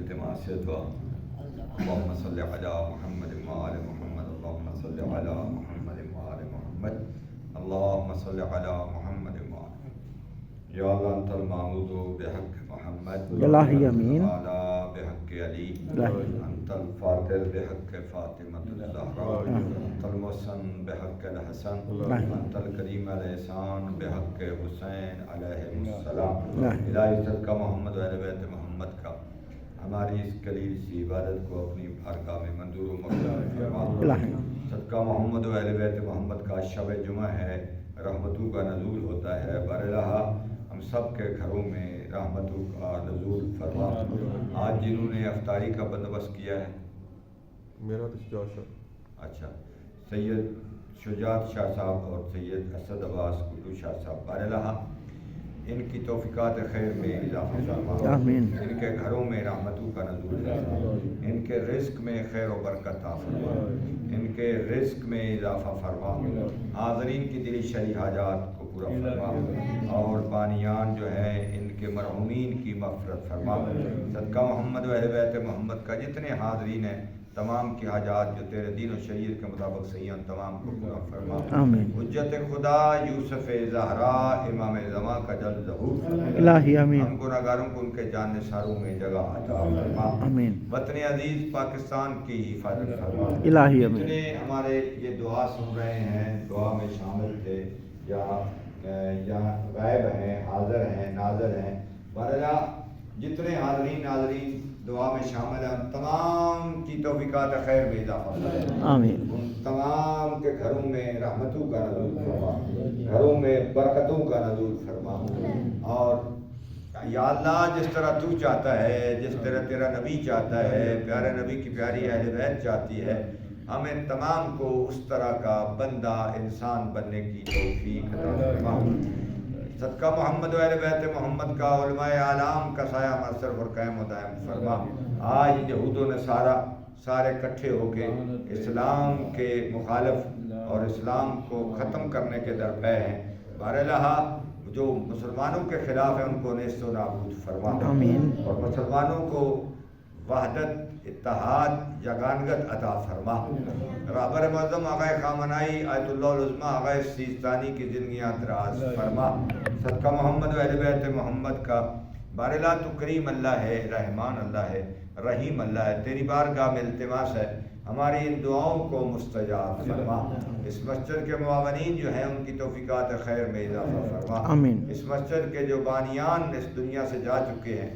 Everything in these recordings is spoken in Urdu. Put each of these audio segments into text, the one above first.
التماس دعا اللهم صل علی محمد وآل محمد اللهم صل علی محمد وآل محمد اللهم صل علی محمد وآل یا اللہ انت المعبود بحق محمد الہی امین وعلی بحق علی انت الفاضل بحق فاطمہ الزہرا انت المحسن بحق الحسن انت الکریم الاحسان بحق حسین علیہ السلام الہی صدقہ محمد و اہل بیت محمد کا ہماری اس قلیل سی عبادت کو اپنی بارگاہ میں منظور و مقبول فرما صدقہ محمد و اہل بیت محمد کا شب جمعہ ہے رحمتوں کا نزول ہوتا ہے باراللہ ہم سب کے گھروں میں رحمتوں کا نزول فرما آج جنہوں نے افطاری کا بندوبست کیا ہے میرا تو شجاعت شاہ اچھا سید شجاعت شاہ صاحب اور سید اسد عباس گڈو شاہ صاحب باراللہ ان کی توفیقات خیر میں اضافہ فرما آمین ان کے گھروں میں رحمتوں کا نزول فرما ان کے رزق میں خیر و برکت عطا فرما ان کے رزق میں اضافہ فرما حاضرین کی دلی شرعی حاجات کو پورا فرما اور بانیان جو ہیں ان کے مرحومین کی مغفرت فرما صدقہ محمد و اہل بیت محمد کا جتنے حاضرین ہیں تمام کی حاجات جو تیرے دین و شریعت کے مطابق صحیح ہیں تمام کو پورا فرما آمین حجت خدا یوسف زہرا امام زمان کا جل ظہور الہی امین ہم گناہگاروں کو ان کے جان نثاروں میں جگہ عطا فرما آمین وطن عزیز پاکستان کی حفاظت فرما الہی امین جتنے ہمارے یہ دعا سن رہے ہیں دعا میں شامل تھے یا غائب ہیں حاضر ہیں ناظر ہیں باراللہ جتنے حاضرین ناظرین دعا میں شامل ہیں تمام کی توفیقات خیر میں اضافہ فرما آمین ان تمام کے گھروں میں رحمتوں کا نزول فرما گھروں میں برکتوں کا نزول فرما اور یا اللہ جس طرح تو چاہتا ہے جس طرح تیرا نبی چاہتا ہے پیارے نبی کی پیاری اہل بیت چاہتی ہے ہمیں تمام کو اس طرح کا بندہ انسان بننے کی توفیق عطا فرما صدقہ محمد و اہل بیت محمد کا علماء اعلام کا سایہ مؤثر اور قائم و دائم فرما آج یہود و نصارہ سارے اکٹھے ہو کے اسلام کے مخالف اور اسلام کو ختم کرنے کے درپے ہیں باراللہ جو مسلمانوں کے خلاف ہیں ان کو نیست و نابود فرما آمین اور مسلمانوں کو وحدت اتحاد یگانگت عطا فرما رہبر معظم آقائے خامنائی آیت اللہ العظمہ آقائے سیستانی کی زندگیاں دراز فرما صدقہ محمد و اہل بیت محمد کا باراللہ تو کریم اللہ ہے رحمان اللہ ہے رحیم اللہ ہے تیری بارگاہ میں التماس ہے ہماری ان دعاؤں کو مستجاب فرما اس مسجد کے معاونین جو ہیں ان کی توفیقات خیر میں اضافہ فرما آمین اس مسجد کے جو بانیان اس دنیا سے جا چکے ہیں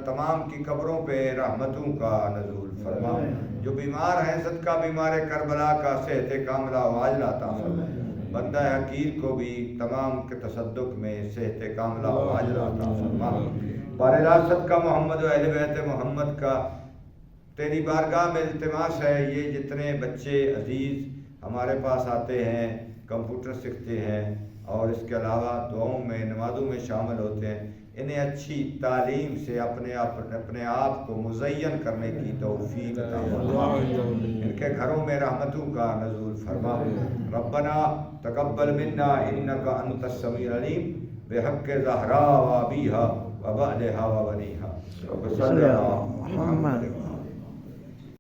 تمام کی قبروں پہ رحمتوں کا نزول فرما جو بیمار ہیں صدقہ بیمار کربلا کا صحت کاملہ و عاجلہ عطا فرما بندہ حقیر کو بھی تمام کے تصدق میں صحت کاملہ و عاجلہ عطا فرما باراللہ صدقہ محمد و اہل بیت محمد کا تیری بارگاہ میں التماس ہے یہ جتنے بچے عزیز ہمارے پاس آتے ہیں کمپیوٹر سیکھتے ہیں اور اس کے علاوہ دعاؤں میں نمازوں میں شامل ہوتے ہیں انہیں اچھی تعلیم سے اپنے آپ کو مزین کرنے کی توفیق عطا فرما ان کے گھروں میں رحمتوں کا نزول فرما ربنا تقبل منا انک انت السمیع العلیم بحق زہرا و ابیہا و بعلہا و بنیہا رب صلی اللہ محمد